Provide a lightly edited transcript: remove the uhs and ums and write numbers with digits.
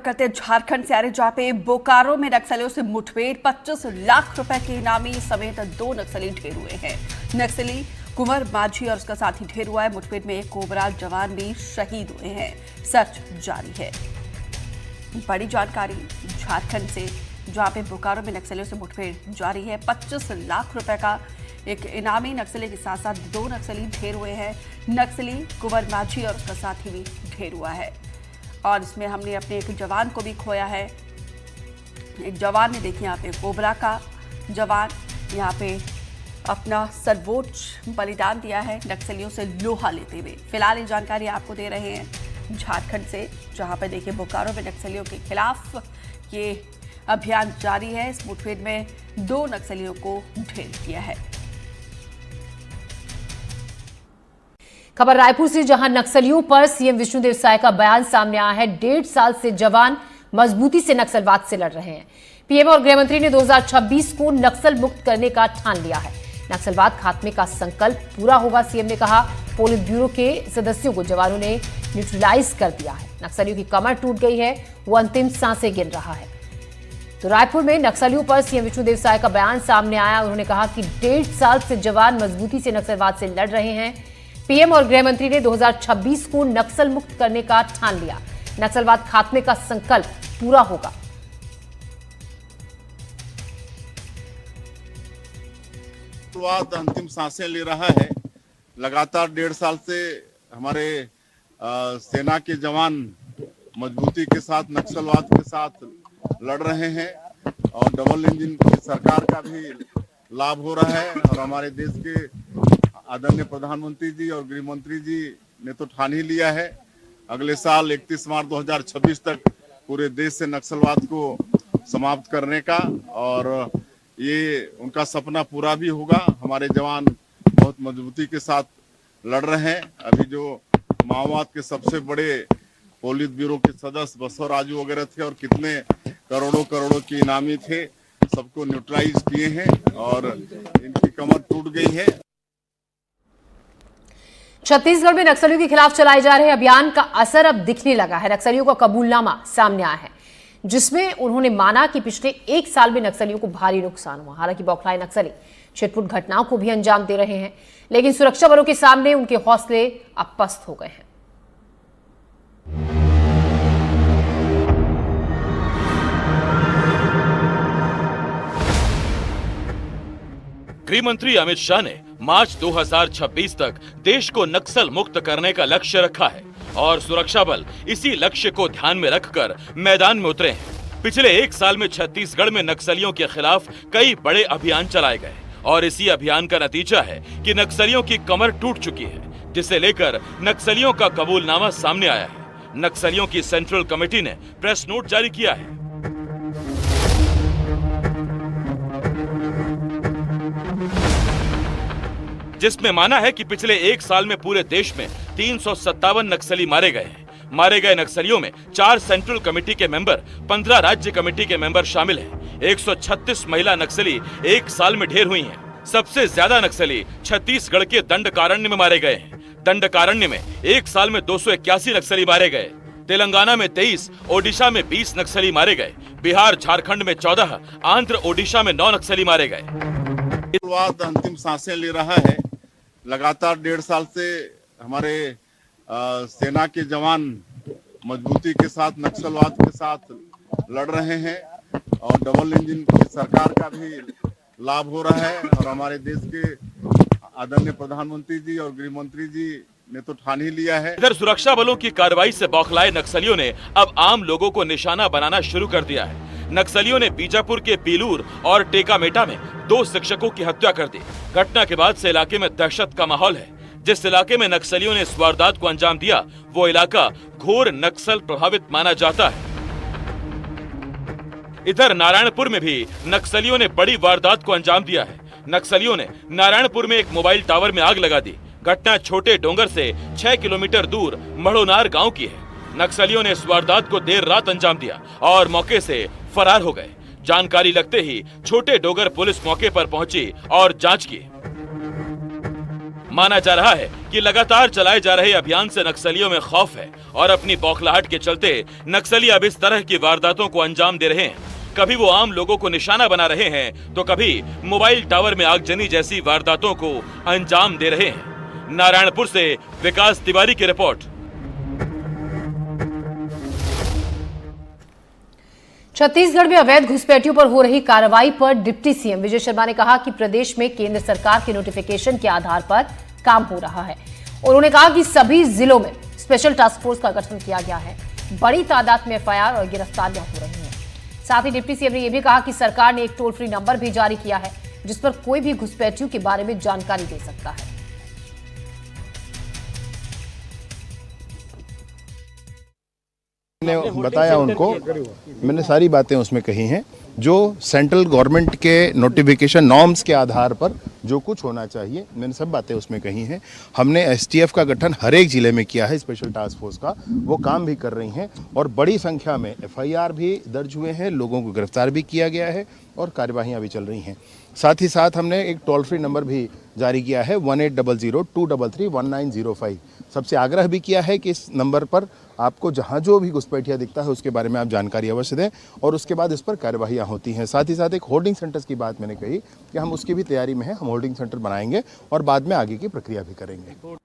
रुख करते झारखंड से आ रहे, जहां पे बोकारो में नक्सलियों से मुठभेड़ 25 लाख रुपए के इनामी समेत 2 नक्सली ढेर हुए हैं। नक्सली कुंवर माझी और उसका साथी ढेर हुआ है। मुठभेड़ में एक कोबरा जवान भी शहीद हुए हैं। सर्च जारी है। बड़ी जानकारी झारखंड से, जहां पे बोकारो में नक्सलियों से मुठभेड़ जारी है। 25 लाख रुपए का एक इनामी नक्सली के साथ साथ 2 नक्सली ढेर हुए हैं। नक्सली कुंवर माझी और उसका साथी भी ढेर हुआ है। और इसमें हमने अपने एक जवान को भी खोया है। एक जवान ने, देखिए यहाँ पे कोबरा का जवान यहाँ पे अपना सर्वोच्च बलिदान दिया है नक्सलियों से लोहा लेते हुए। फिलहाल ये जानकारी आपको दे रहे हैं झारखंड से, जहाँ पे देखिए बोकारो में नक्सलियों के खिलाफ ये अभियान जारी है। इस मुठभेड़ में 2 नक्सलियों को ढेर किया है। खबर रायपुर से, जहां नक्सलियों पर सीएम विष्णुदेव साय का बयान सामने आया है। 1.5 साल से जवान मजबूती से नक्सलवाद से लड़ रहे हैं। पीएम और गृह मंत्री ने 2026 को नक्सल मुक्त करने का ठान लिया है। नक्सलवाद खात्मे का संकल्प पूरा होगा, सीएम ने कहा। पोलित ब्यूरो के सदस्यों को जवानों ने न्यूट्रलाइज कर दिया है। नक्सलियों की कमर टूट गई है, वो अंतिम सांसें गिन रहा है। तो रायपुर में नक्सलियों पर सीएम विष्णुदेव साय का बयान सामने आया। उन्होंने कहा कि 1.5 साल से जवान मजबूती से नक्सलवाद से लड़ रहे हैं। पीएम और गृह मंत्री ने 2026 को नक्सल मुक्त करने का ठान लिया। नक्सलवाद खात्मे का संकल्प पूरा होगा। नक्सलवाद अंतिम सांसें ले रहा है। लगातार 1.5 साल से हमारे सेना के जवान मजबूती के साथ नक्सलवाद के साथ लड़ रहे हैं और डबल इंजन की सरकार का भी लाभ हो रहा है। और हमारे देश के आदरणीय प्रधानमंत्री जी और गृह मंत्री जी ने तो ठान ही लिया है, अगले साल 31 मार्च 2026 तक पूरे देश से नक्सलवाद को समाप्त करने का। और ये उनका सपना पूरा भी होगा। हमारे जवान बहुत मजबूती के साथ लड़ रहे हैं। अभी जो माओवाद के सबसे बड़े पोलित ब्यूरो के सदस्य बसव राजू वगैरह थे और कितने करोड़ों के इनामी थे, सबको न्यूट्रलाइज किए हैं और इनकी कमर टूट गई है। छत्तीसगढ़ में नक्सलियों के खिलाफ चलाए जा रहे अभियान का असर अब दिखने लगा है। नक्सलियों का कबूलनामा सामने आया है, जिसमें उन्होंने माना कि पिछले 1 साल में नक्सलियों को भारी नुकसान हुआ। हालांकि बौखलाए नक्सली छिटपुट घटनाओं को भी अंजाम दे रहे हैं, लेकिन सुरक्षा बलों के सामने उनके हौसले अब पस्त हो गए हैं। गृह मंत्री अमित शाह ने मार्च 2026 तक देश को नक्सल मुक्त करने का लक्ष्य रखा है और सुरक्षा बल इसी लक्ष्य को ध्यान में रखकर मैदान में उतरे हैं। पिछले 1 साल में छत्तीसगढ़ में नक्सलियों के खिलाफ कई बड़े अभियान चलाए गए और इसी अभियान का नतीजा है कि नक्सलियों की कमर टूट चुकी है, जिसे लेकर नक्सलियों का कबूलनामा सामने आया है। नक्सलियों की सेंट्रल कमेटी ने प्रेस नोट जारी किया है। जिसमें माना है कि पिछले 1 साल में पूरे देश में 357 नक्सली मारे गए हैं। मारे गए नक्सलियों में 4 सेंट्रल कमेटी के मेंबर, 15 राज्य कमेटी के मेंबर शामिल हैं। 136 महिला नक्सली 1 साल में ढेर हुई हैं। सबसे ज्यादा नक्सली छत्तीसगढ़ के दंडकारण्य में मारे गए हैं। दंडकारण्य में 1 साल में 281 नक्सली मारे गए। तेलंगाना में 23, ओडिशा में 20 नक्सली मारे गए। बिहार झारखंड में 14, आंध्र ओडिशा में 9 नक्सली मारे गए। नक्सलवाद अंतिम सांसें ले रहा है। लगातार 1.5 साल से हमारे सेना के जवान मजबूती के साथ नक्सलवाद के साथ लड़ रहे हैं और डबल इंजन की सरकार का भी लाभ हो रहा है। और हमारे देश के आदरणीय प्रधानमंत्री जी और गृह मंत्री जी ने तो ठान ही लिया है। इधर सुरक्षा बलों की कार्रवाई से बौखलाए नक्सलियों ने अब आम लोगों को निशाना बनाना शुरू कर दिया है। नक्सलियों ने बीजापुर के पीलूर और टेकामेटा में 2 शिक्षकों की हत्या कर दी। घटना के बाद से इलाके में दहशत का माहौल है। जिस इलाके में नक्सलियों ने इस वारदात को अंजाम दिया, वो इलाका घोर नक्सल प्रभावित माना जाता है। इधर नारायणपुर में भी नक्सलियों ने बड़ी वारदात को अंजाम दिया है। नक्सलियों ने नारायणपुर में एक मोबाइल टावर में आग लगा दी। घटना छोटे डोंगर से 6 किलोमीटर दूर मढ़ोनार गांव की है। नक्सलियों ने इस वारदात को देर रात अंजाम दिया और मौके से फरार हो गए। जानकारी लगते ही छोटे डोगर पुलिस मौके पर पहुंची और जांच की। माना जा रहा है कि लगातार चलाए जा रहे अभियान से नक्सलियों में खौफ है और अपनी बौखलाहट के चलते नक्सली अब इस तरह की वारदातों को अंजाम दे रहे हैं। कभी वो आम लोगों को निशाना बना रहे हैं तो कभी मोबाइल टावर में आगजनी जैसी वारदातों को अंजाम दे रहे हैं। नारायणपुर से विकास तिवारी की रिपोर्ट। छत्तीसगढ़ में अवैध घुसपैठियों पर हो रही कार्रवाई पर डिप्टी सीएम विजय शर्मा ने कहा कि प्रदेश में केंद्र सरकार के नोटिफिकेशन के आधार पर काम हो रहा है। उन्होंने कहा कि सभी जिलों में स्पेशल टास्क फोर्स का गठन किया गया है। बड़ी तादाद में एफआईआर और गिरफ्तारियां हो रही हैं। साथ ही डिप्टी सीएम ने यह भी कहा कि सरकार ने एक टोल फ्री नंबर भी जारी किया है जिस पर कोई भी घुसपैठियों के बारे में जानकारी दे सकता है। मैंने बताया उनको, मैंने सारी बातें उसमें कही हैं जो सेंट्रल गवर्नमेंट के नोटिफिकेशन नॉर्म्स के आधार पर जो कुछ होना चाहिए, मैंने सब बातें उसमें कही हैं। हमने एसटीएफ का गठन हर एक जिले में किया है, स्पेशल टास्क फोर्स का, वो काम भी कर रही हैं और बड़ी संख्या में एफआईआर भी दर्ज हुए हैं, लोगों को गिरफ्तार भी किया गया है और कार्यवाहियाँ भी चल रही हैं। साथ ही साथ हमने एक टोल फ्री नंबर भी जारी किया है 1800-233-1905। सबसे आग्रह भी किया है कि इस नंबर पर आपको जहां जो भी घुसपैठिया दिखता है उसके बारे में आप जानकारी अवश्य दें और उसके बाद इस पर कार्यवाहियां होती हैं। साथ ही साथ एक होल्डिंग सेंटर्स की बात मैंने कही कि हम उसकी भी तैयारी में हैं, हम होल्डिंग सेंटर बनाएंगे और बाद में आगे की प्रक्रिया भी करेंगे।